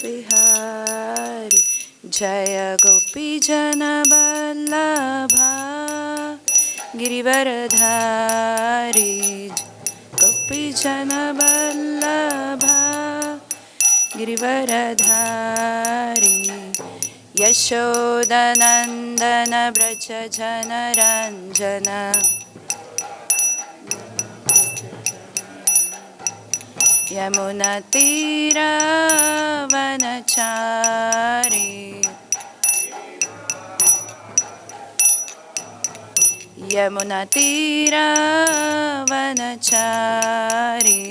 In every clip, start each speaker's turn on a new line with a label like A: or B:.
A: Bihari Jaya Gopi Jana Vallabha Girivaradhari Gopi Jana Vallabha Girivaradhari Yashodanandana Braja Jana Ranjana Yamuna Tira Vanachari Yamuna Tira Vanachari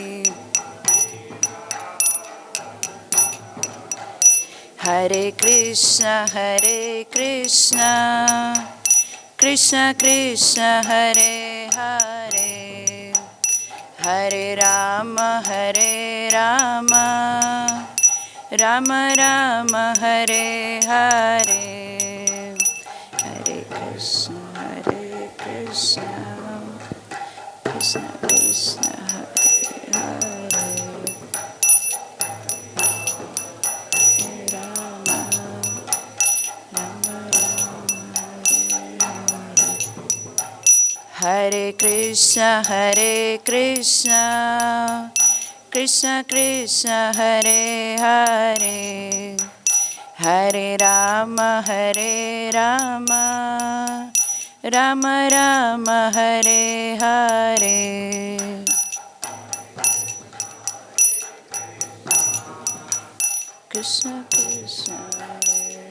A: Hare Krishna Krishna Krishna Hare Hare Hare Rama Rama Rama Hare Hare Hare Krishna Krishna Krishna Hare Hare Rama Rama Hare Krishna Krishna Krishna Hare Hare Hare Rama Rama Rama Hare Hare Krishna Krishna Hare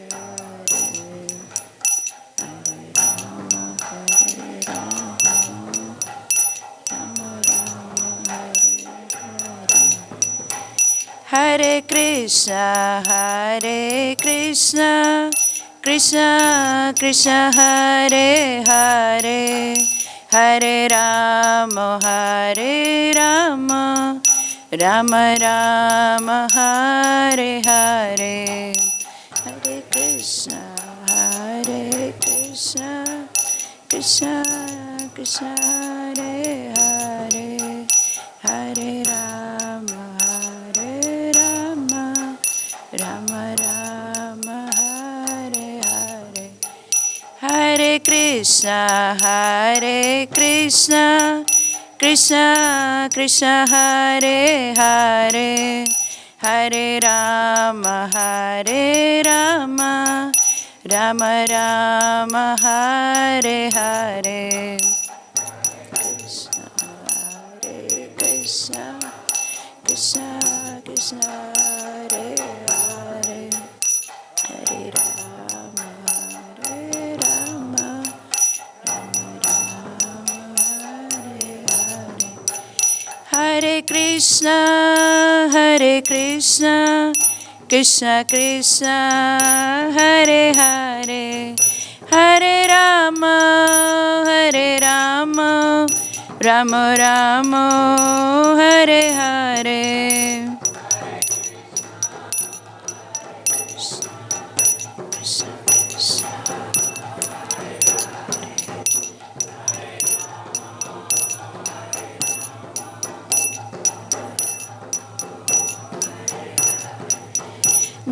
A: Hare Krishna Krishna Krishna Hare Hare Hare Rama Rama Rama Hare Hare Hare Krishna Krishna Krishna Hare Hare Hare Rama Rama Rama Hare Hare Hare Krishna Krishna Krishna Hare Hare Hare Rama Rama Rama Hare Hare Krishna Krishna Krishna Krishna Hare Hare Hare Rama Rama Rama Hare Hare Hare Krishna Krishna Krishna Hare Hare Hare Rama Rama Rama Hare Hare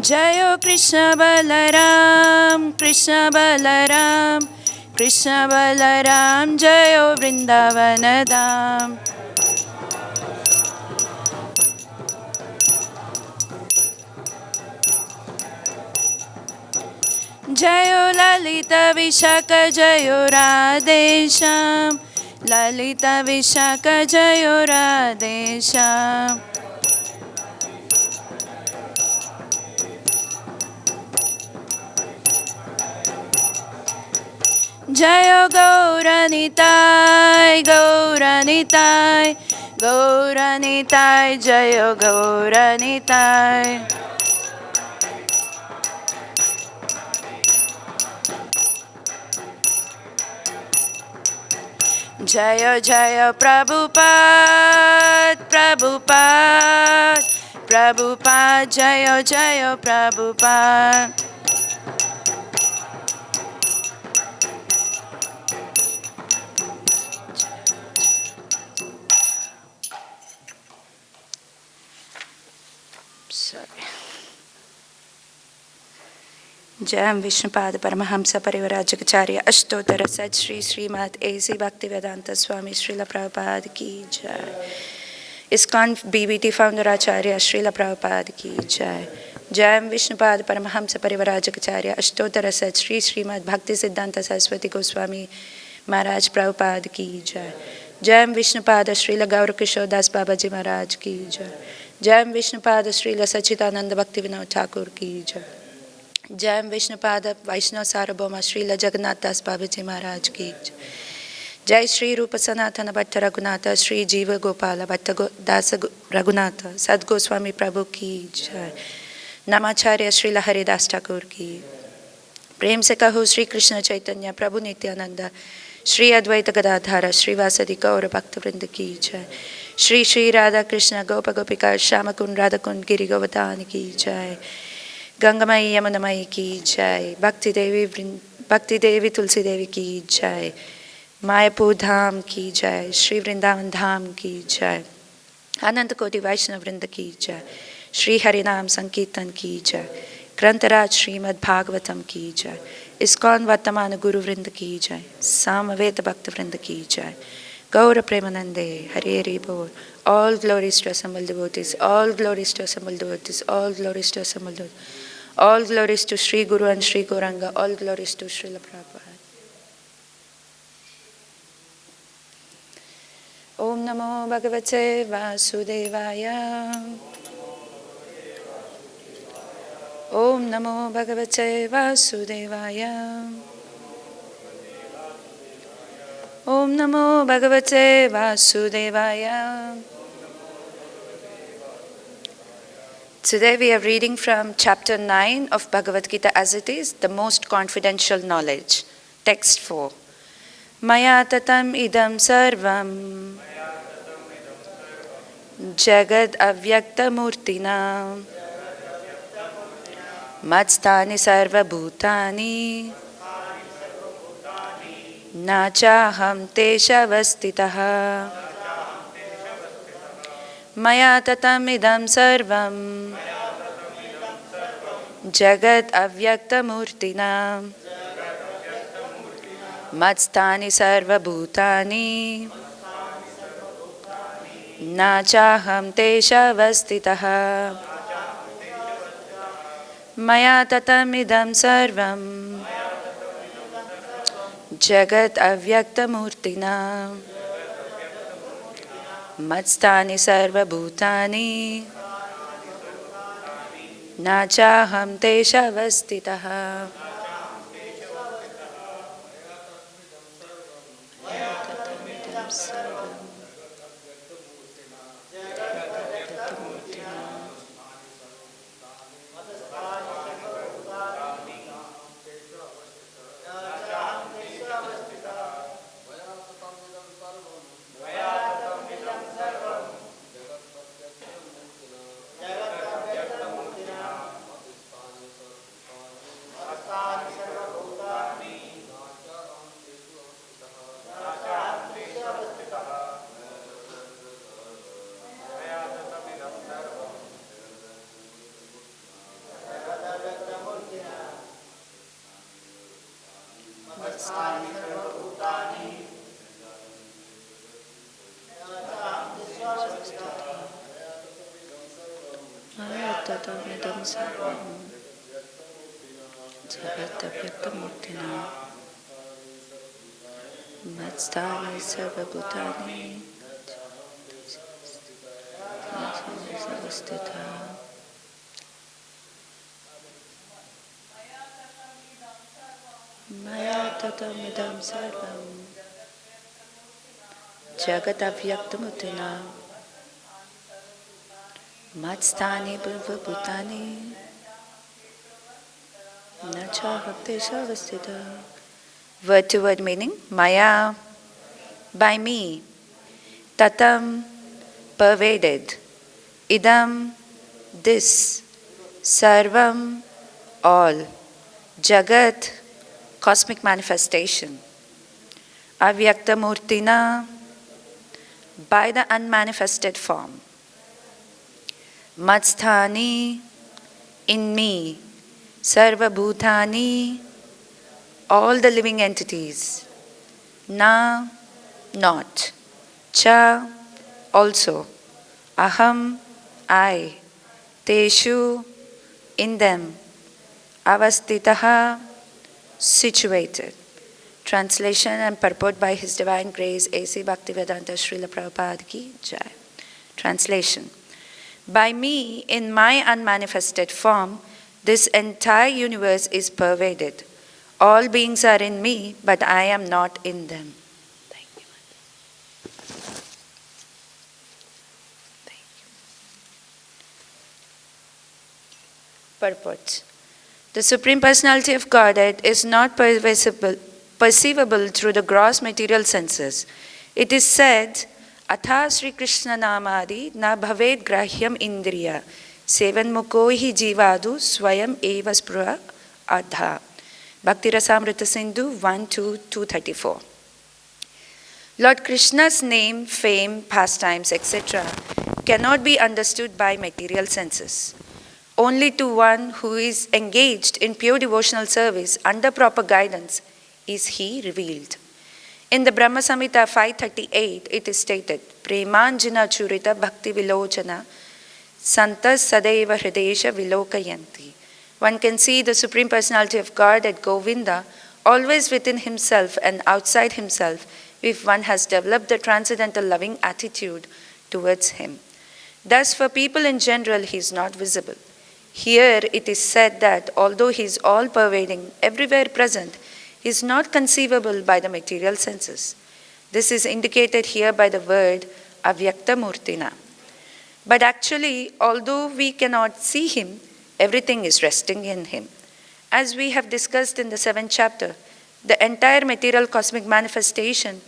A: Jayo Krishna Balaram Krishna Balaram Jayo Vrindavan Dham Jayo Lalita Vishaka Jayo Radesham Lalita Vishaka Jayo Radesham Jayo Gauranitai Jayo Gauranitai Jayo Jayo Prabhupada Jayo Jayo Prabhupada Jayam Vishnupada Paramahamsa Parivarajagacharya Ashtotara Sat Shri Srimad A.C. Bhaktivedanta Swami Srila Prabhupada Ki Jai. ISKCON BBT Founder Acharya Srila Prabhupada Ki Jai. Jayam Vishnupada Paramahamsa Parivarajagacharya Ashtotara Sat Shri Srimad Bhakti Siddhanta Saraswati Goswami Maharaj Prabhupada Ki Jai. Jayam Vishnupada Srila Gaura Das Babaji Maharaj Ki Jai. Jayam Vishnupada Srila Sachidananda Bhakti Vinod Thakur Ki Jai. Jayam Vishnupada Vaishnav Sarva-bhūma Srila Jagannath Das Babaji Maharaj Ki Jai. Jai Shri Rupa Sanatana Bhatta Raghunatha Shri Jiva Gopala Bhatta Dasa Raghunatha Sad Goswami Prabhu Ki Jai. Namacharya Srila Haridas Thakur Ki. Prem se kaho Shri Krishna Chaitanya Prabhu Nityananda Shri Advaita Gadadhara Shri Vasadi Gaura Bhakta Vrinda Ki Jai. Shri Shri Radha Krishna Gopa Gopika Shamakun Radhakun Giri Govardhani Ki Jai. Gangamai Yamunamai Ki Jai. Bhakti Devi Tulsi Devi Ki Jai. Mayapur Dham Ki Jai. Shri Vrindavan Dham Ki Jai. Ananta Koti Vaishnava Vrinda Ki Jai. Shri Harinam Sankirtan Ki Jai. Grantaraj Srimad Bhagavatam Ki Jai. ISKCON Vartamana Guru Vrinda Ki Jai. Samaveta Bhakta Vrinda Ki Jai. Gaura Premanande Hare Hare Bol. All glories to assembled devotees. All glories to assembled devotees. All glories to assembled devotees. All glories to Sri Guru and Sri Gauranga. All glories to Srila Prabhupada. Om Namo Bhagavate Vasudevaya. Om Namo Bhagavate Vasudevaya. Om Namo Bhagavate Vasudevaya. Today we are reading from chapter 9 of Bhagavad Gita as it is, the most confidential knowledge. Text 4. Mayā tatam idam sarvam jagad avyakta-mūrtinā mat-sthāni sarva-bhūtāni na cāhaṁ teṣv. Mayā tatam idam sarvam jagad avyakta-mūrtinā mat-sthāni sarva-bhūtāni na cāhaṁ teṣv. Mayā tatam idam sarvam jagad avyakta-mūrtinā mat-sthāni sarva-bhūtāni na cāhaṁ teṣv. Tatam sarvam jagat avyakta-mūrtinā mat-sthāni sarva-bhūtāni avasthitaḥ. Mayā tatam idam sarvam jagat avyakta-mūrtinā mat-sthāni sarva-bhūtāni na cāhaṁ teṣv. Word to word meaning. Maya, by me. Tatam, pervaded. Idam, this. Sarvam, all. Jagat, cosmic manifestation. Avyakta-mūrtinā, by the unmanifested form. mat-sthāni, in me, sarva-bhūtāni, all the living entities, na, not, cha, also, aham, I, teṣu, in them, avasthitaḥ, situated. Translation and purport by His Divine Grace A.C. Bhaktivedanta Srila Prabhupada Ki Jai. Translation. By me, in my unmanifested form, this entire universe is pervaded. All beings are in me, but I am not in them. Thank you. Thank you. Purport. The Supreme Personality of Godhead is not perceivable through the gross material senses. It is said, ataḥ śrī-kṛṣṇa-nāmādi na bhaved grāhyam indriya sevanmukho hi jivādu swayam eva spruha adha. Bhakti-rasāmṛta-sindhu 1-2-234. Lord Krishna's name, fame, pastimes, etc. cannot be understood by material senses. Only to one who is engaged in pure devotional service under proper guidance is he revealed. In the Brahma Samhita 538, it is stated, Premanjana churita bhakti vilochana santas sadaiva hridesha vilokayanti. One can see the Supreme Personality of Godhead, Govinda, always within himself and outside himself if one has developed the transcendental loving attitude towards him. Thus, for people in general, he is not visible. Here it is said that although he is all-pervading, everywhere present, he is not conceivable by the material senses. This is indicated here by the word avyakta-mūrtinā. But actually, although we cannot see him, everything is resting in him. As we have discussed in the 7th chapter, the entire material cosmic manifestation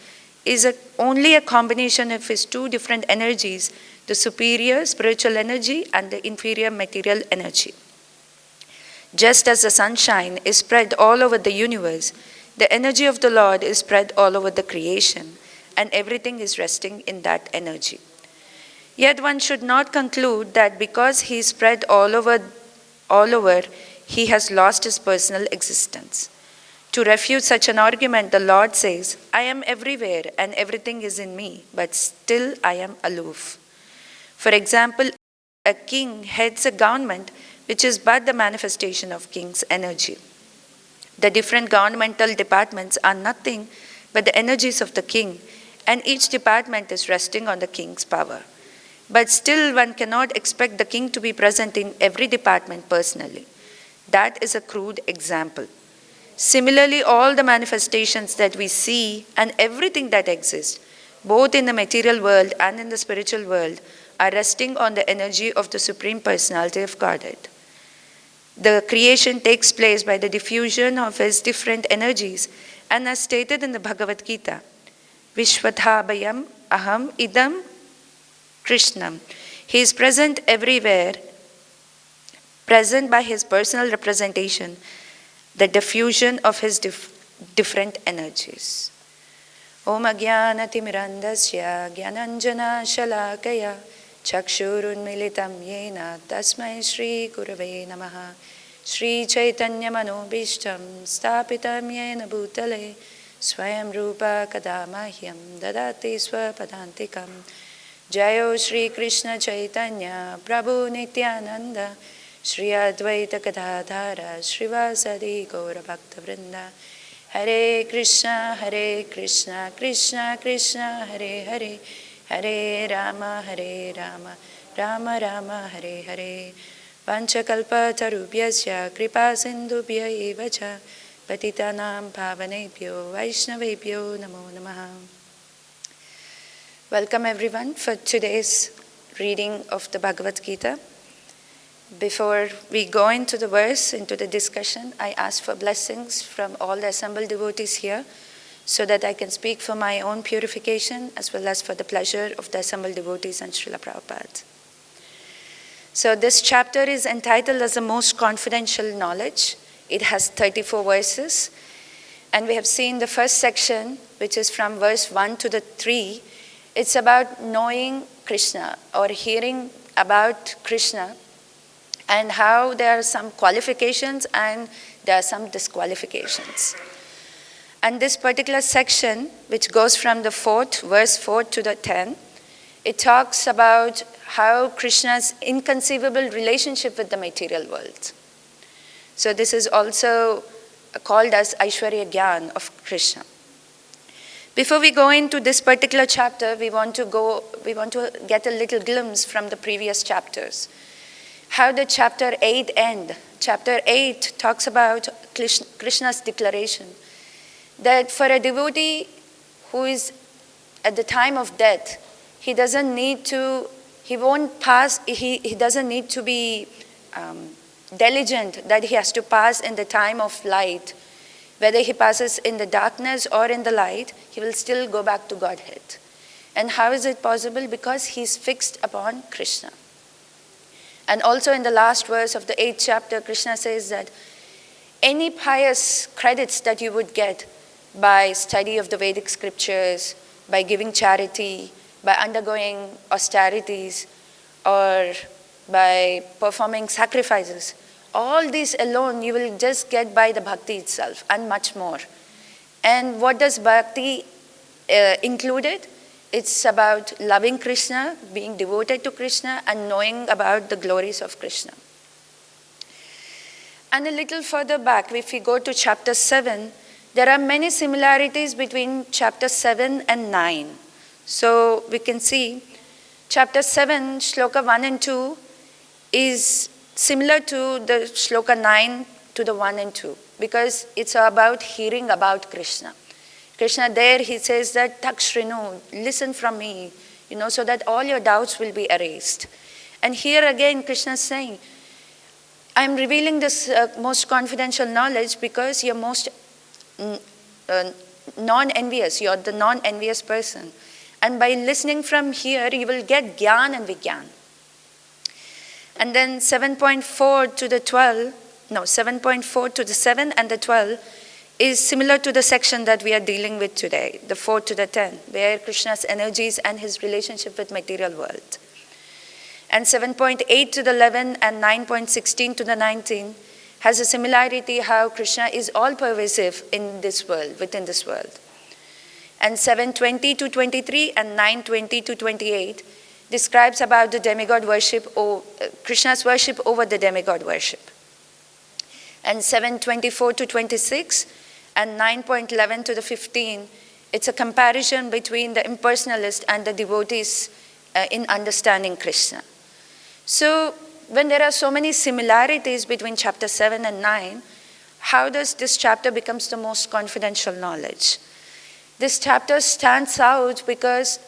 A: is only a combination of his two different energies, the superior spiritual energy and the inferior material energy. Just as the sunshine is spread all over the universe, the energy of the Lord is spread all over the creation, and everything is resting in that energy. Yet one should not conclude that because he is spread all over, he has lost his personal existence. To refute such an argument, the Lord says, I am everywhere and everything is in me, but still I am aloof. For example, a king heads a government which is but the manifestation of king's energy. The different governmental departments are nothing but the energies of the king, and each department is resting on the king's power. But still one cannot expect the king to be present in every department personally. That is a crude example. Similarly, all the manifestations that we see and everything that exists, both in the material world and in the spiritual world, are resting on the energy of the Supreme Personality of Godhead. The creation takes place by the diffusion of his different energies, and as stated in the Bhagavad Gita, Vishvathabhayam aham idam Krishnam. He is present everywhere, present by his personal representation, the diffusion of his different energies. Om Ajnanatimirandasya Jnananjana Shalakaya Chakshurunmilitam Yena Tasmai Śrī-Gurave Namaha Śrī Chaitanya Manobhishtam Stapitam Yena Bhutale Swayam Rupa Kadamahyam Dadati Swapadantikam Jayo Śrī-Kṛṣṇa Chaitanya Prabhu Nityananda Shri Advaita Gadadhara Srivasadi Gaura Bhakta Vrinda Hare Krishna Krishna Krishna Hare Hare Hare Rama Rama Rama Hare Hare Vanchakalpa tarubhyasya kripa sindhubhya eva cha patitanam pavanebhyo vaishnavebhyo namo namaha. Welcome everyone for today's reading of the Bhagavad Gita. Before we go into the verse, into the discussion, I ask for blessings from all the assembled devotees here so that I can speak for my own purification as well as for the pleasure of the assembled devotees and Srila Prabhupada. So this chapter is entitled as the most confidential knowledge. It has 34 verses. And we have seen the first section, which is from verse 1 to the 3. It's about knowing Krishna or hearing about Krishna and how there are some qualifications and there are some disqualifications. And this particular section, which goes from the verse 4 to the 10, it talks about how Krishna's inconceivable relationship with the material world. So this is also called as Aishwarya Gyan of Krishna. Before we go into this particular chapter, we want to get a little glimpse from the previous chapters. How did chapter 8 end? Chapter 8 talks about Krishna's declaration that for a devotee who is at the time of death, he doesn't need to be diligent that he has to pass in the time of light. Whether he passes in the darkness or in the light, he will still go back to Godhead. And how is it possible? Because he's fixed upon Krishna. And also in the last verse of the 8th chapter, Krishna says that any pious credits that you would get by study of the Vedic scriptures, by giving charity, by undergoing austerities, or by performing sacrifices, all these alone you will just get by the bhakti itself and much more. And what does bhakti included? It's about loving Krishna, being devoted to Krishna, and knowing about the glories of Krishna. And a little further back, if we go to chapter 7, there are many similarities between chapter 7 and 9. So we can see chapter 7, shloka 1 and 2 is similar to the shloka 9 to the 1 and 2 because it's about hearing about Krishna. Krishna there, he says that tak-shrinu, listen from me, so that all your doubts will be erased. And here again, Krishna is saying, I'm revealing this most confidential knowledge because you're most non-envious. You're the non-envious person. And by listening from here, you will get gyan and vigyan. And then 7.4 to the 7 and the 12 is similar to the section that we are dealing with today, the 4 to the 10, where Krishna's energies and his relationship with material world. And 7.8 to the 11 and 9.16 to the 19 has a similarity how Krishna is all pervasive in this world, within this world. And 7.20 to 23 and 9.20 to 28 describes about the demigod worship, or Krishna's worship over the demigod worship. And 7.24 to 26 and 9.11 to the 15, it's a comparison between the impersonalist and the devotees in understanding Krishna. So when there are so many similarities between chapter 7 and 9, how does this chapter becomes the most confidential knowledge? This chapter stands out because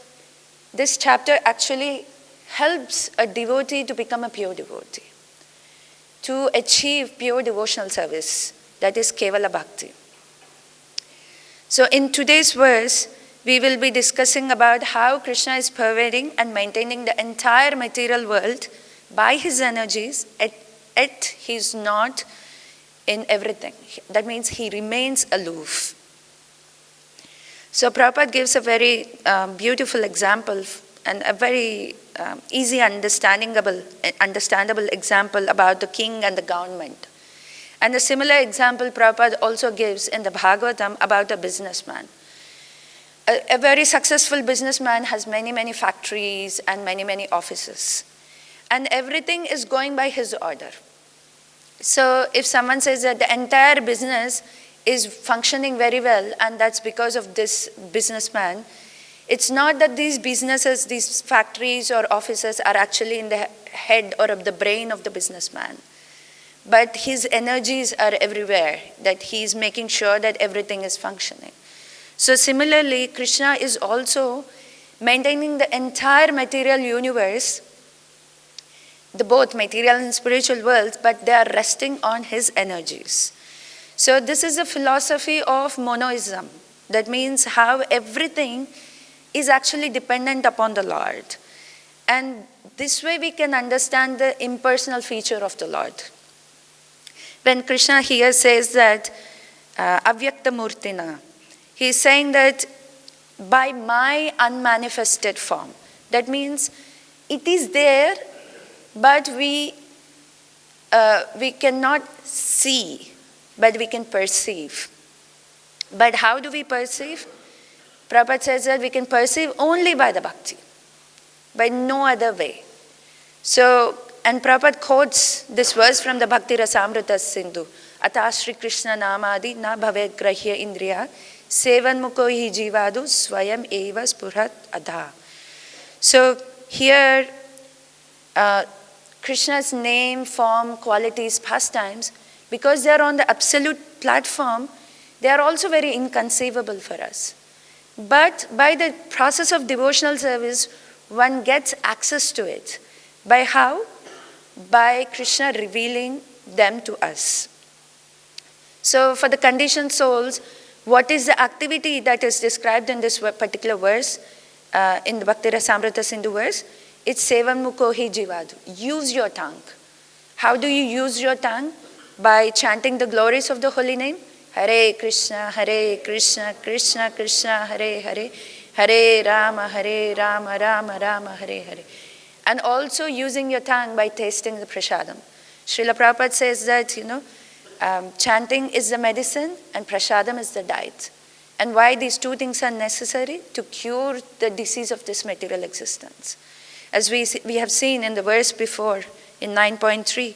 A: this chapter actually helps a devotee to become a pure devotee, to achieve pure devotional service, that is Kevala Bhakti. So in today's verse, we will be discussing about how Krishna is pervading and maintaining the entire material world by his energies, yet he is not in everything. That means he remains aloof. So Prabhupada gives a very beautiful example and a very easy understandable example about the king and the government. And a similar example Prabhupada also gives in the Bhagavatam about a businessman. A very successful businessman has many factories and many offices. And everything is going by his order. So if someone says that the entire business is functioning very well and that's because of this businessman, it's not that these businesses, these factories or offices are actually in the head or of the brain of the businessman. But his energies are everywhere, that he is making sure that everything is functioning. So similarly, Krishna is also maintaining the entire material universe, the both material and spiritual worlds, but they are resting on his energies. So this is a philosophy of monoism. That means how everything is actually dependent upon the Lord. And this way we can understand the impersonal feature of the Lord. When Krishna here says that avyakta-mūrtinā, he is saying that by my unmanifested form. That means it is there but we cannot see, but we can perceive. But how do we perceive? Prabhupada says that we can perceive only by the bhakti, by no other way. So, and Prabhupada quotes this verse from the Bhakti-rasāmṛta-sindhu. ataḥ śrī-kṛṣṇa-nāmādi na bhaved grāhya indriya sevanmukho hi jivādu swayam eva spurhat ataḥ. So here, Krishna's name, form, qualities, pastimes, because they are on the absolute platform, they are also very inconceivable for us. But by the process of devotional service, one gets access to it. By how? By Krishna revealing them to us. So for the conditioned souls, what is the activity that is described in this particular verse, in the Bhakti-rasāmṛta-sindhu verse? It's sevanmukho hi jivādu. Use your tongue. How do you use your tongue? By chanting the glories of the holy name. Hare Krishna, Krishna Krishna, Hare Hare, Hare Rama, Rama Rama, Hare Hare. And also using your tongue by tasting the prasadam. Srila Prabhupada says that, chanting is the medicine and prasadam is the diet. And why these two things are necessary? To cure the disease of this material existence. As we have seen in the verse before, in 9.3,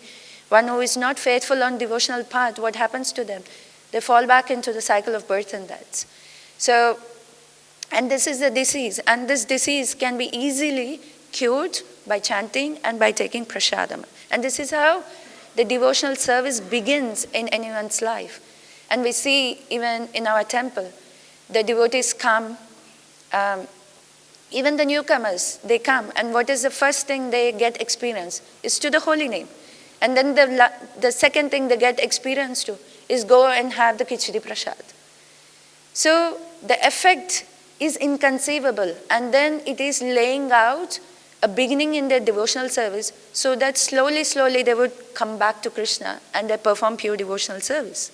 A: one who is not faithful on devotional path, what happens to them? They fall back into the cycle of birth and death. So, and this is the disease. And this disease can be easily cured by chanting and by taking prasadam. And this is how the devotional service begins in anyone's life. And we see even in our temple, the devotees come, even the newcomers, they come. And what is the first thing they get experience? Is to the holy name. And then the second thing they get experience to is go and have the khichdi prasad. So the effect is inconceivable. And then it is laying out a beginning in their devotional service so that slowly they would come back to Krishna and they perform pure devotional service.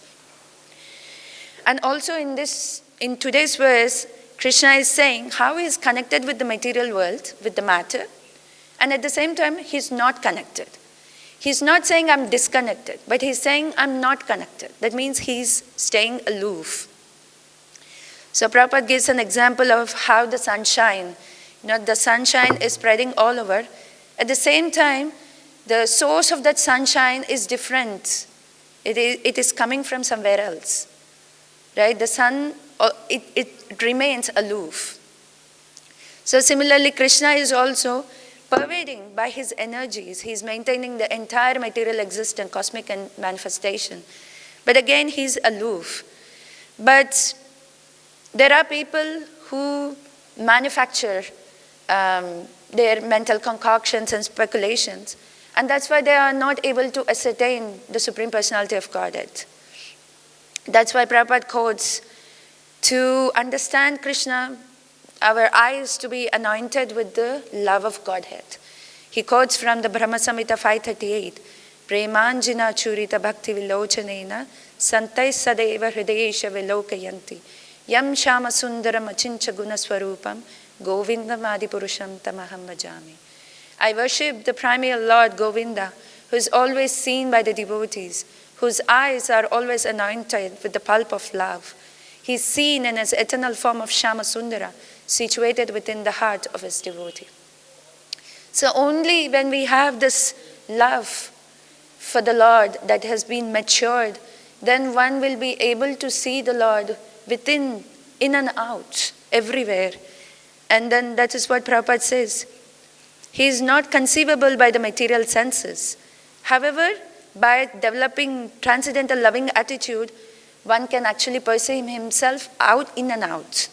A: And also in today's verse, Krishna is saying how he is connected with the material world, with the matter, and at the same time he's not connected. He's not saying I'm disconnected, but he's saying I'm not connected. That means he's staying aloof. So Prabhupada gives an example of how the sunshine, the sunshine is spreading all over. At the same time, the source of that sunshine is different. It is coming from somewhere else. Right? The sun, it remains aloof. So similarly, Krishna is also pervading by his energies. He's maintaining the entire material existence, cosmic and manifestation. But again, he's aloof. But there are people who manufacture their mental concoctions and speculations, and that's why they are not able to ascertain the Supreme Personality of Godhead. That's why Prabhupada quotes, to understand Krishna, our eyes to be anointed with the love of Godhead. He quotes from the Brahma Samhita 538, Premanjina churita bhakti vilochanena santai sadeva hridayesha vilokayanti yam shama sundaram achincha guna swarupam govindam adipurusham tamaham bhajami. I worship the primeval Lord Govinda, who is always seen by the devotees, whose eyes are always anointed with the pulp of love. He is seen in his eternal form of Shama Sundara, situated within the heart of his devotee. So only when we have this love for the Lord that has been matured, then one will be able to see the Lord within, in and out, everywhere. And then that is what Prabhupada says. He is not conceivable by the material senses. However, by developing transcendental loving attitude, one can actually perceive himself out, in and out.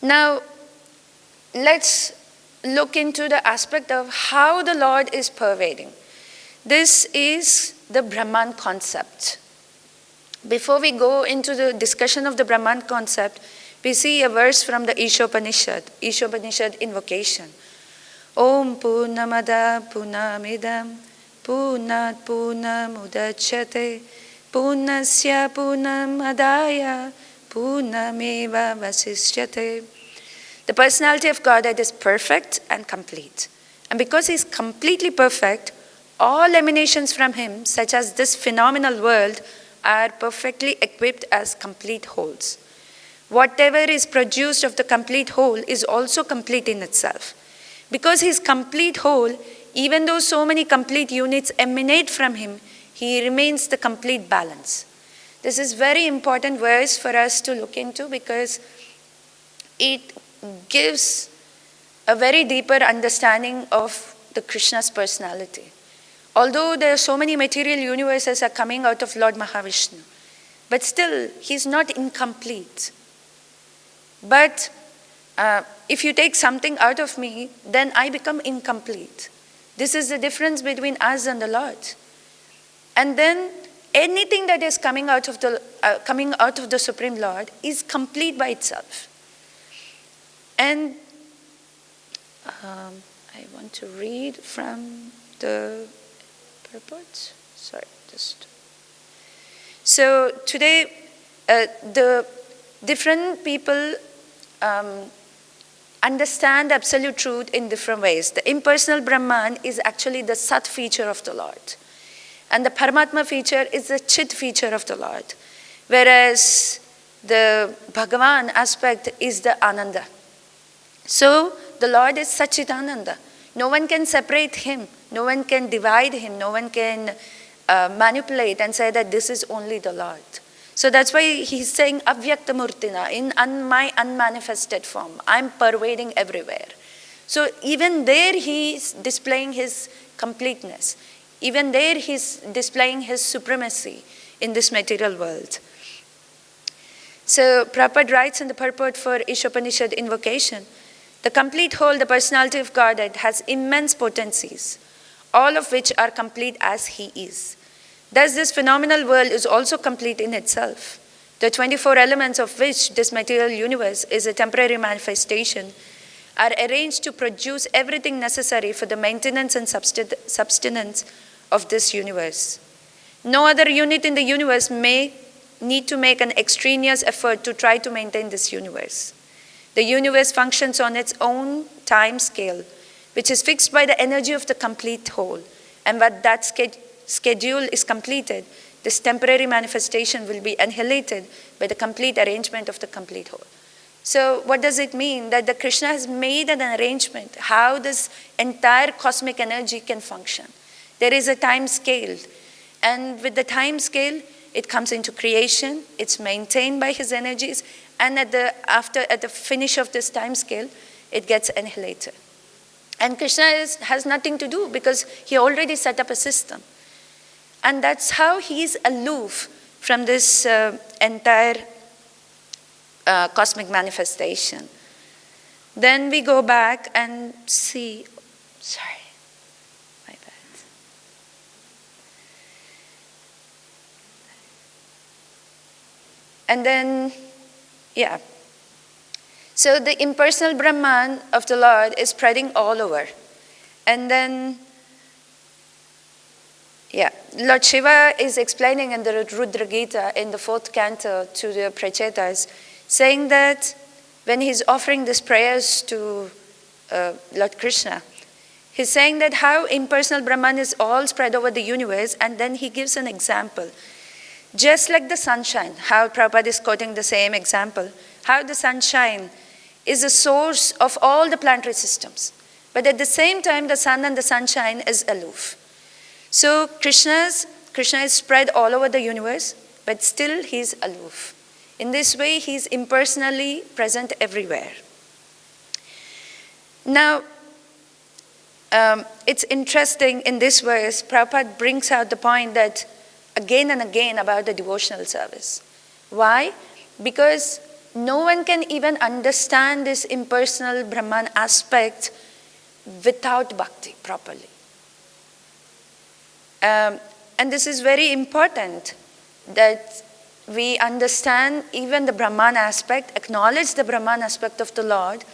A: Now, let's look into the aspect of how the Lord is pervading. This is the Brahman concept. Before we go into the discussion of the Brahman concept, we see a verse from the Ishopanishad invocation. Om Purnamada Purnamidam Purnat Purnamudachyate Purnasya Purnamadaya Purnameva Vasishyate. The personality of Godhead is perfect and complete. And because he's completely perfect, all emanations from him, such as this phenomenal world, are perfectly equipped as complete wholes. Whatever is produced of the complete whole is also complete in itself. Because he's complete whole, even though so many complete units emanate from him, he remains the complete balance. This is very important verse for us to look into because it gives a very deeper understanding of the Krishna's personality. Although there are so many material universes are coming out of Lord Mahavishnu, but still he's not incomplete. But if you take something out of me, then I become incomplete. This is the difference between us and the Lord. And then anything that is coming out of the Supreme Lord is complete by itself. And I want to read from the Purport. Sorry, just. So today, the different people understand absolute truth in different ways. The impersonal Brahman is actually the Sat feature of the Lord. And the Paramatma feature is the Chit feature of the Lord. Whereas the Bhagavan aspect is the Ananda. So the Lord is Satchitananda. No one can separate him. No one can divide him. No one can manipulate and say that this is only the Lord. So that's why he's saying avyakta-mūrtinā, in my unmanifested form. I'm pervading everywhere. So even there he's displaying his completeness. Even there he's displaying his supremacy in this material world. So Prabhupada writes in the purport for Ishopanishad invocation, the complete whole, the personality of Godhead, has immense potencies, all of which are complete as he is. Thus, this phenomenal world is also complete in itself. The 24 elements of which this material universe is a temporary manifestation are arranged to produce everything necessary for the maintenance and subsistence of this universe. No other unit in the universe may need to make an extraneous effort to try to maintain this universe. The universe functions on its own time scale, which is fixed by the energy of the complete whole. And when that schedule is completed, this temporary manifestation will be annihilated by the complete arrangement of the complete whole. So what does it mean? That the Krishna has made an arrangement how this entire cosmic energy can function. There is a time scale. And with the time scale, it comes into creation, it's maintained by his energies, and at the finish of this time scale, it gets annihilated. And Krishna has nothing to do because he already set up a system. And that's how he's aloof from this entire cosmic manifestation. Then we go back and see, sorry, my bad. And then, yeah. So the impersonal Brahman of the Lord is spreading all over. And then, yeah, Lord Shiva is explaining in the Rudra Gita in the 4th canto to the Prachetas, saying that when he's offering these prayers to Lord Krishna, he's saying that how impersonal Brahman is all spread over the universe, and then he gives an example. Just like the sunshine, how Prabhupada is quoting the same example, how the sunshine is the source of all the planetary systems. But at the same time, the sun and the sunshine is aloof. So Krishna is spread all over the universe, but still he's aloof. In this way, he's impersonally present everywhere. Now, it's interesting in this verse, Prabhupada brings out the point that again and again about the devotional service. Why? Because no one can even understand this impersonal Brahman aspect without bhakti properly. And this is very important that we understand even the Brahman aspect, acknowledge the Brahman aspect of the Lord,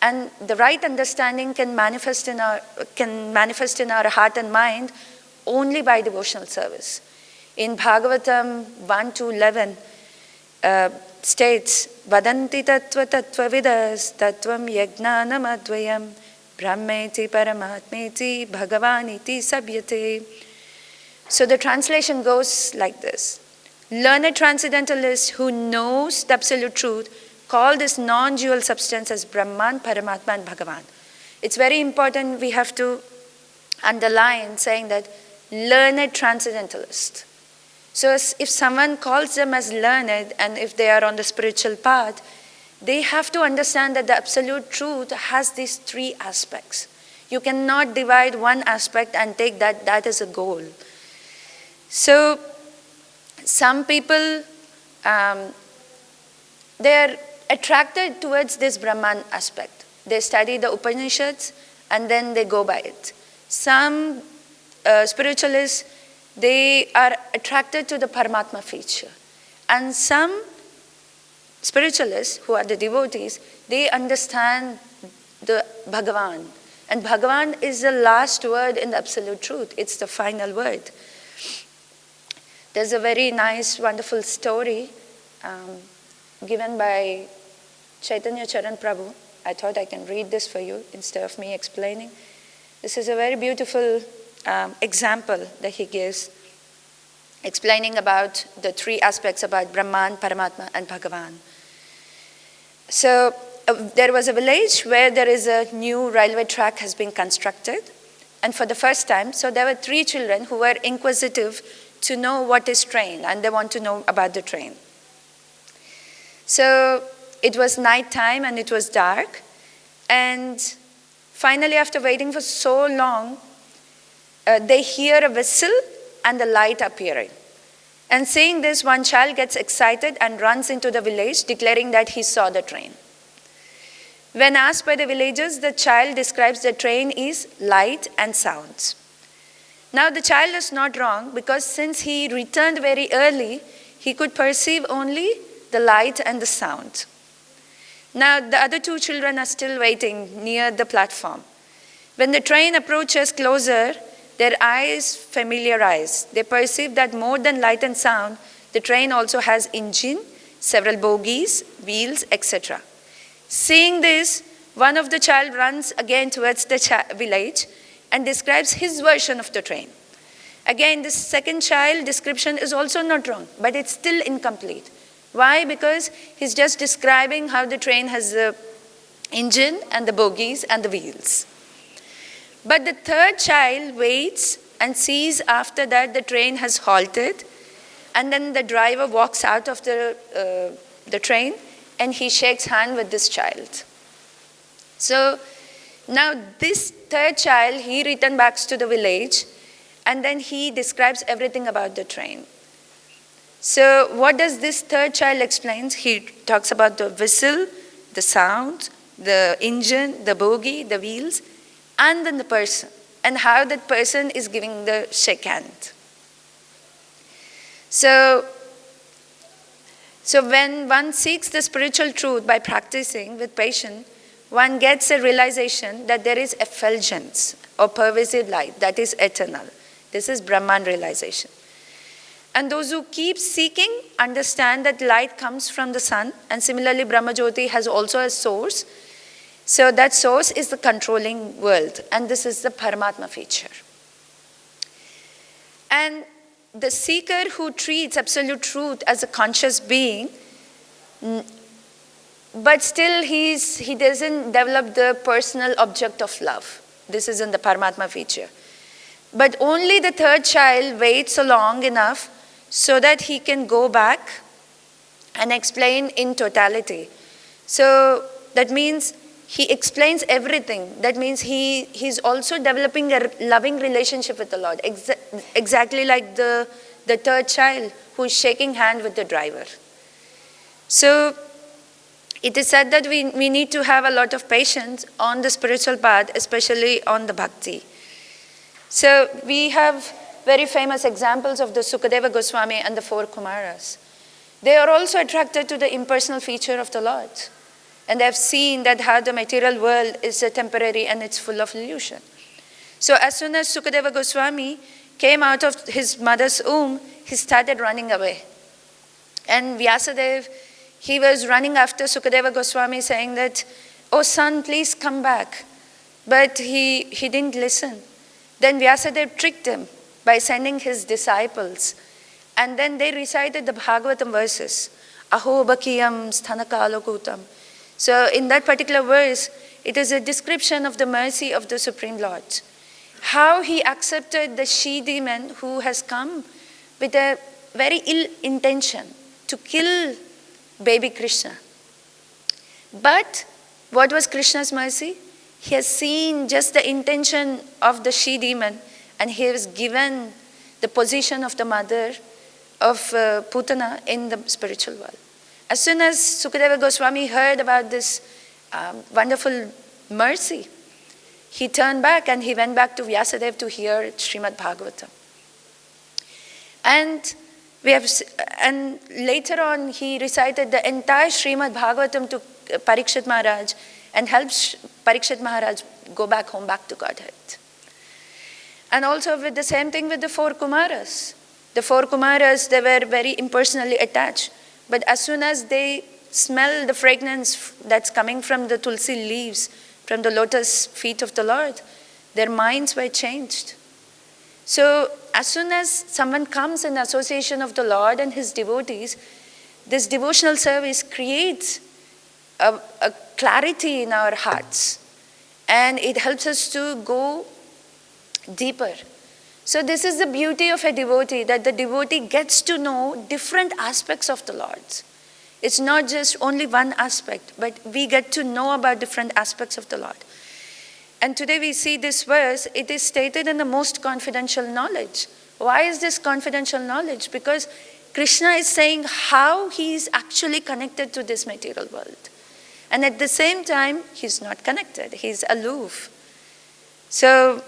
A: and the right understanding can manifest in our heart and mind only by devotional service. In Bhagavatam 1-11 states, Vadanti tattva tattva vidas tattvam yajnanam advayam Brahmeti Paramatmeti Bhagavaniti Sabhyate. So the translation goes like this. Learned transcendentalist who knows the absolute truth call this non-dual substance as Brahman, Paramatma and Bhagavan. It's very important, we have to underline saying that learned transcendentalist. So if someone calls them as learned and if they are on the spiritual path, they have to understand that the absolute truth has these three aspects. You cannot divide one aspect and take that as a goal. So some people, they are attracted towards this Brahman aspect. They study the Upanishads and then they go by it. Some spiritualists, they are attracted to the Paramatma feature. And some spiritualists, who are the devotees, they understand the Bhagavan. And Bhagavan is the last word in the absolute truth. It's the final word. There's a very nice, wonderful story given by Chaitanya Charan Prabhu. I thought I can read this for you instead of me explaining. This is a very beautiful example that he gives, explaining about the three aspects about Brahman, Paramatma and Bhagavan. So there was a village where there is a new railway track has been constructed. And for the first time, so there were 3 children who were inquisitive to know what is train, and they want to know about the train. So it was night time and it was dark. And finally, after waiting for so long, they hear a whistle and the light appearing. And seeing this, one child gets excited and runs into the village, declaring that he saw the train. When asked by the villagers, the child describes the train is light and sounds. Now the child is not wrong, because since he returned very early, he could perceive only the light and the sound. Now the other 2 children are still waiting near the platform. When the train approaches closer, their eyes familiarize. They perceive that more than light and sound, the train also has engine, several bogies, wheels, etc. Seeing this, one of the child runs again towards the village and describes his version of the train. Again, this second child description is also not wrong, but it's still incomplete. Why? Because he's just describing how the train has the engine and the bogies and the wheels. But the third child waits and sees after that the train has halted, and then the driver walks out of the train and he shakes hands with this child. So now this third child, he returns back to the village and then he describes everything about the train. So what does this third child explain? He talks about the whistle, the sound, the engine, the bogie, the wheels, and then the person, and how that person is giving the shake hand. So when one seeks the spiritual truth by practicing with patience, one gets a realization that there is effulgence or pervasive light that is eternal. This is Brahman realization. And those who keep seeking understand that light comes from the sun, and similarly Brahma Jyoti has also a source. So that source is the controlling world, and this is the Paramatma feature. And the seeker who treats absolute truth as a conscious being, but still he doesn't develop the personal object of love. This is in the Paramatma feature. But only the third child waits long enough so that he can go back and explain in totality. So that means he explains everything. That means he's also developing a loving relationship with the Lord. Exactly like the third child who is shaking hand with the driver. So it is said that we need to have a lot of patience on the spiritual path, especially on the bhakti. So we have very famous examples of the Sukadeva Goswami and the 4 Kumaras. They are also attracted to the impersonal feature of the Lord. And they have seen that how the material world is temporary and it's full of illusion. So as soon as Sukadeva Goswami came out of his mother's womb, he started running away. And Vyasadeva, he was running after Sukadeva Goswami saying that, "Oh son, please come back. But he didn't listen. Then Vyasadeva tricked him by sending his disciples. And then they recited the Bhagavatam verses. Aho bakiyam sthanakalokutam. So in that particular verse, it is a description of the mercy of the Supreme Lord. How he accepted the she demon who has come with a very ill intention to kill baby Krishna. But what was Krishna's mercy? He has seen just the intention of the she demon, and he was given the position of the mother of Putana in the spiritual world. As soon as Sukadeva Goswami heard about this wonderful mercy, he turned back and he went back to Vyasadeva to hear Srimad Bhagavatam. And later on he recited the entire Srimad Bhagavatam to Parikshit Maharaj and helped Parikshit Maharaj go back home, back to Godhead. And also with the same thing with the four Kumaras. The four Kumaras, they were very impersonally attached. But as soon as they smell the fragrance that's coming from the tulsi leaves, from the lotus feet of the Lord, their minds were changed. So as soon as someone comes in association of the Lord and his devotees, this devotional service creates a clarity in our hearts. And it helps us to go deeper. So this is the beauty of a devotee, that the devotee gets to know different aspects of the Lord. It's not just only one aspect, but we get to know about different aspects of the Lord. And today we see this verse, it is stated in the most confidential knowledge. Why is this confidential knowledge? Because Krishna is saying how he is actually connected to this material world. And at the same time, he's not connected, he's aloof. So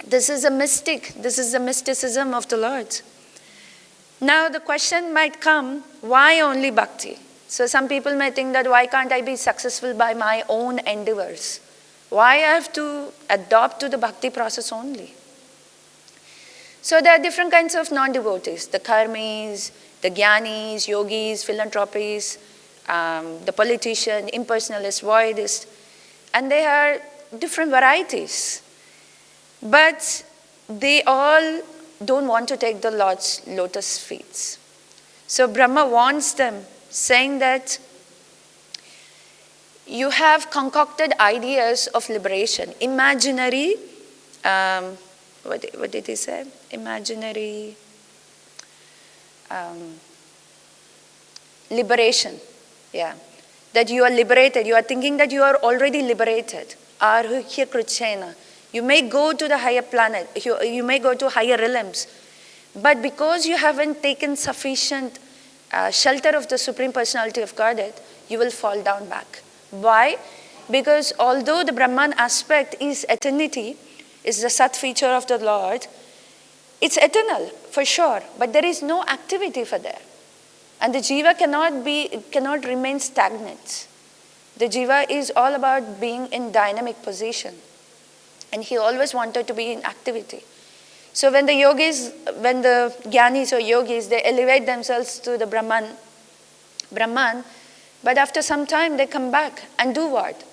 A: this is a mystic, this is the mysticism of the Lord. Now the question might come, why only bhakti? So some people may think that why can't I be successful by my own endeavors? Why I have to adopt to the bhakti process only? So there are different kinds of non-devotees, the karmis, the jnanis, yogis, philanthropists, the politician, impersonalist, voidist, and they are different varieties. But they all don't want to take the Lord's lotus feet. So Brahma warns them, saying that you have concocted ideas of liberation, imaginary, what did he say? Imaginary liberation. Yeah, that you are liberated. You are thinking that you are already liberated. Avyakta-mūrtinā. You may go to the higher planet. You may go to higher realms. But because you haven't taken sufficient shelter of the Supreme Personality of Godhead, you will fall down back. Why? Because although the Brahman aspect is eternity, is the Sat feature of the Lord, it's eternal for sure, but there is no activity for there. And the jiva cannot remain stagnant. The jiva is all about being in dynamic position. And he always wanted to be in activity. So when the jnanis or yogis, they elevate themselves to the Brahman, but after some time they come back and do what?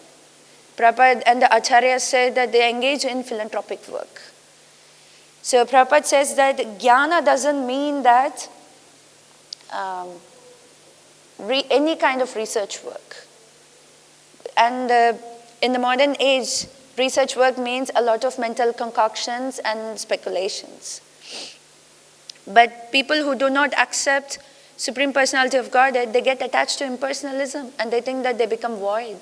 A: Prabhupada and the acharyas said that they engage in philanthropic work. So Prabhupada says that jnana doesn't mean that any kind of research work. And in the modern age, research work means a lot of mental concoctions and speculations. But people who do not accept Supreme Personality of Godhead, they get attached to impersonalism and they think that they become void.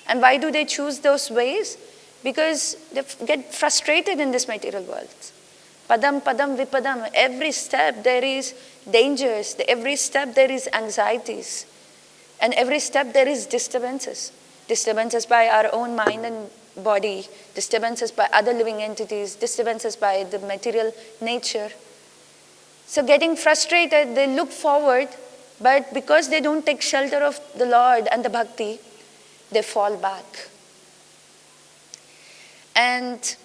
A: And why do they choose those ways? Because they get frustrated in this material world. Padam, padam, vipadam. Every step there is dangers. Every step there is anxieties. And every step there is disturbances. Disturbances by our own mind and body, disturbances by other living entities, disturbances by the material nature. So getting frustrated, they look forward, but because they don't take shelter of the Lord and the bhakti, they fall back. And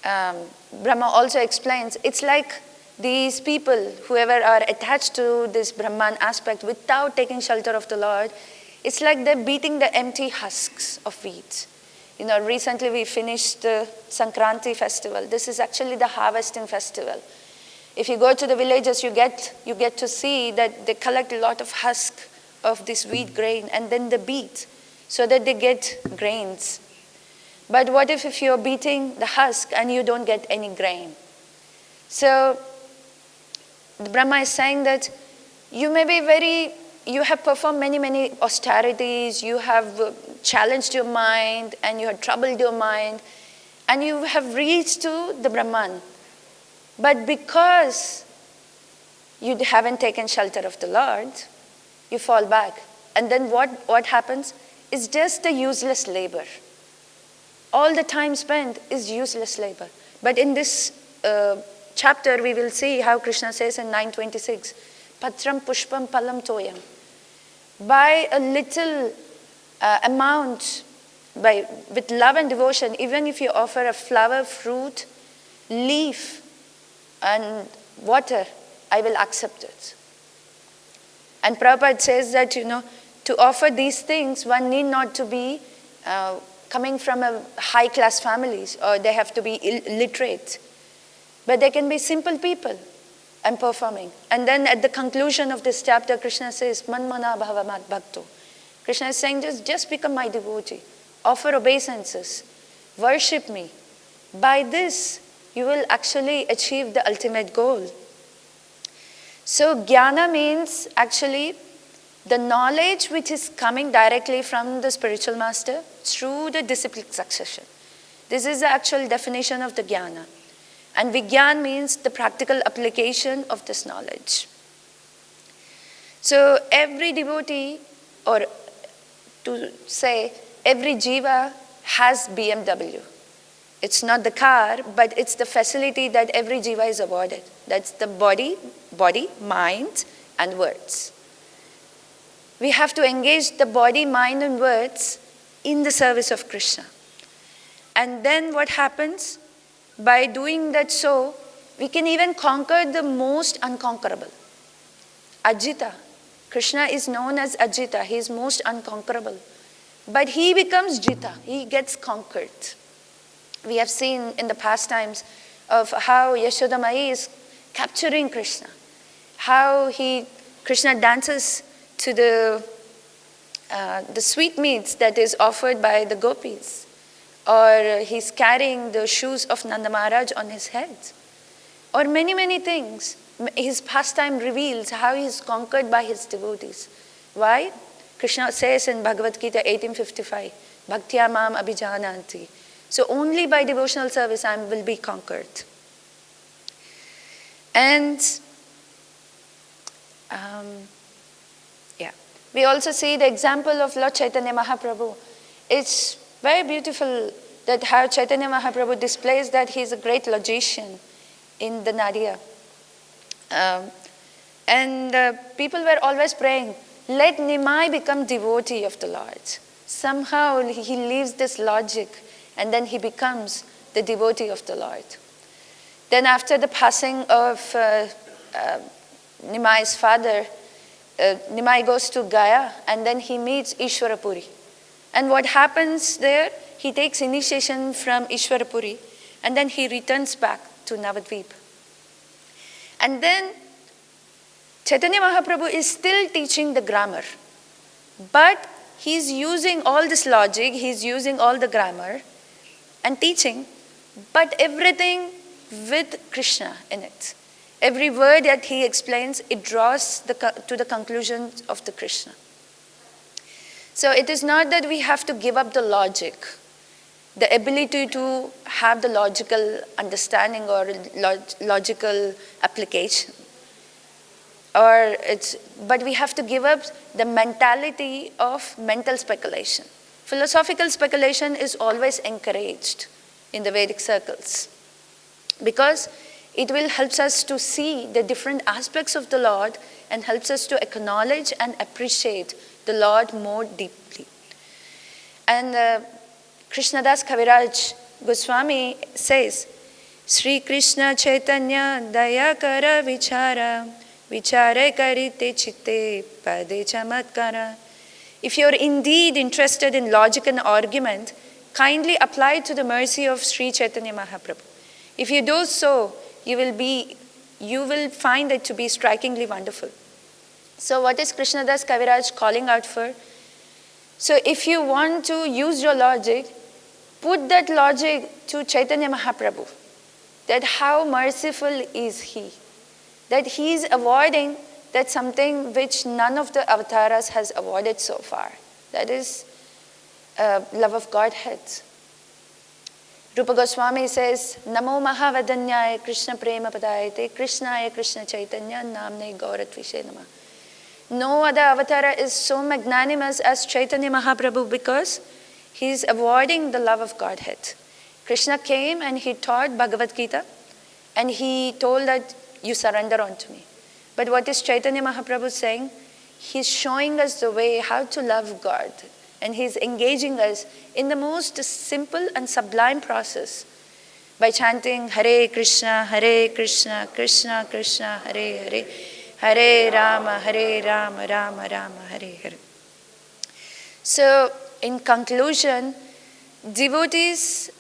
A: Brahma also explains, it's like these people, whoever are attached to this Brahman aspect without taking shelter of the Lord, it's like they're beating the empty husks of wheat. Recently we finished the Sankranti festival. This is actually the harvesting festival. If you go to the villages, you get to see that they collect a lot of husk of this wheat grain and then they beat so that they get grains. But what if you're beating the husk and you don't get any grain? So the Brahma is saying that you have performed many austerities, you have challenged your mind and you have troubled your mind and you have reached to the Brahman. But because you haven't taken shelter of the Lord, you fall back. And then what happens? It's just a useless labor. All the time spent is useless labor. But in this chapter, we will see how Krishna says in 9.26, Patram pushpam palam toyam. By a little amount, with love and devotion, even if you offer a flower, fruit, leaf, and water, I will accept it. And Prabhupada says that, to offer these things, one need not to be coming from a high-class families, or they have to be illiterate. But they can be simple people and performing. And then at the conclusion of this chapter, Krishna says, Manmana bhava mat bhakto. Krishna is saying, just become my devotee. Offer obeisances. Worship me. By this, you will actually achieve the ultimate goal. So jnana means actually the knowledge which is coming directly from the spiritual master through the disciplic succession. This is the actual definition of the jnana. And vijnana means the practical application of this knowledge. So every devotee, or to say every jiva, has BMW. It's not the car, but it's the facility that every jiva is awarded. That's the body, mind, and words. We have to engage the body, mind, and words in the service of Krishna. And then what happens? By doing that so, we can even conquer the most unconquerable. Ajita. Krishna is known as Ajita. He is most unconquerable. But he becomes Jita. He gets conquered. We have seen in the past times of how Yashodamai is capturing Krishna. How Krishna dances to the sweetmeats that is offered by the gopis. Or he's carrying the shoes of Nanda Maharaj on his head. Or many things. His pastime reveals how he is conquered by his devotees. Why? Krishna says in Bhagavad Gita 18:55, Bhaktya mam abhijananti. So only by devotional service I will be conquered. And we also see the example of Lord Chaitanya Mahaprabhu. It's very beautiful that how Chaitanya Mahaprabhu displays that he is a great logician in the Nadia. And people were always praying, let Nimai become devotee of the Lord. Somehow he leaves this logic and then he becomes the devotee of the Lord. Then after the passing of Nimai's father, Nimai goes to Gaya and then he meets Ishwarapuri. And what happens there? He takes initiation from Ishwarapuri and then he returns back to Navadvip. And then Chaitanya Mahaprabhu is still teaching the grammar. But he's using all this logic, he's using all the grammar and teaching, but everything with Krishna in it. Every word that he explains, it draws to the conclusion of the Krishna. So it is not that we have to give up the logic, the ability to have the logical understanding or logical application. But we have to give up the mentality of mental speculation. Philosophical speculation is always encouraged in the Vedic circles because it will help us to see the different aspects of the Lord and helps us to acknowledge and appreciate the Lord more deeply. And Krishnadas Kaviraj Goswami says, śrī-kṛṣṇa chaitanya dayakara vichara vichare karite chitte pade chamatkara. If you're indeed interested in logic and argument, kindly apply it to the mercy of Sri Chaitanya Mahaprabhu. If you do so, you will find it to be strikingly wonderful. So what is Krishnadas Kaviraj calling out for? So if you want to use your logic, put that logic to Chaitanya Mahaprabhu. That how merciful is he. That he is avoiding that something which none of the avatars has avoided so far. That is love of Godhead. Rupa Goswami says, Namo Mahavadanyaya Krishna Prema Padayate Krishnaya Krishna Chaitanya Namne Gauratvishe Namah. No other avatar is so magnanimous as Chaitanya Mahaprabhu because he is avoiding the love of Godhead. Krishna came and he taught Bhagavad Gita and he told that you surrender unto me. But what is Chaitanya Mahaprabhu saying? He's showing us the way how to love God. And he's engaging us in the most simple and sublime process by chanting Hare Krishna, Krishna Krishna, Hare Hare, Hare Rama, Rama Rama, Hare Hare. So, in conclusion, devotees,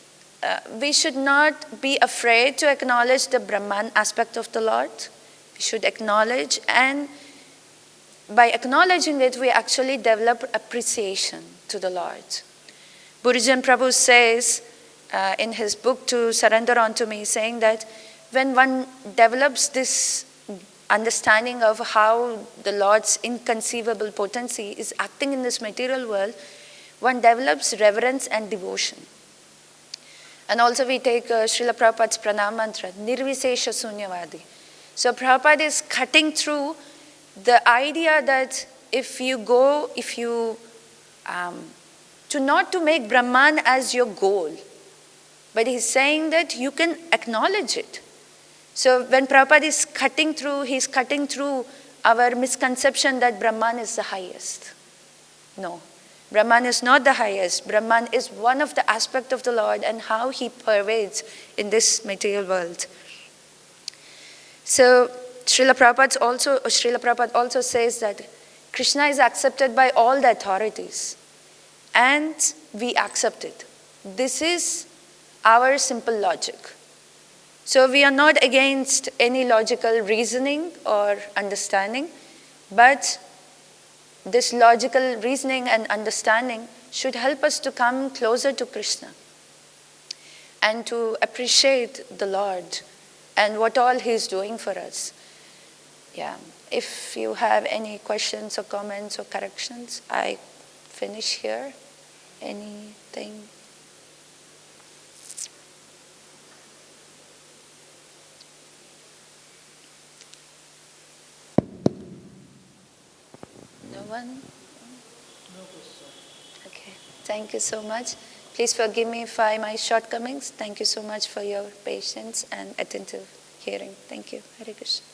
A: we should not be afraid to acknowledge the Brahman aspect of the Lord. We should acknowledge, and by acknowledging it, we actually develop appreciation to the Lord. Burijan Prabhu says in his book To Surrender Unto Me, saying that when one develops this understanding of how the Lord's inconceivable potency is acting in this material world, one develops reverence and devotion. And also we take Srila Prabhupada's pranam mantra, Nirvisesha Sunyavadi. So Prabhupada is cutting through the idea that to not to make Brahman as your goal, but he's saying that you can acknowledge it. So when Prabhupada is cutting through, he's cutting through our misconception that Brahman is the highest. No, Brahman is not the highest. Brahman is one of the aspects of the Lord and how he pervades in this material world. So Srila Prabhupada also says that Krishna is accepted by all the authorities and we accept it. This is our simple logic. So we are not against any logical reasoning or understanding, but this logical reasoning and understanding should help us to come closer to Krishna and to appreciate the Lord and what all he is doing for us. Yeah, if you have any questions or comments or corrections, I finish here. Anything? No one?
B: No question.
A: Okay, thank you so much. Please forgive me for my shortcomings. Thank you so much for your patience and attentive hearing. Thank you. Hare Krishna.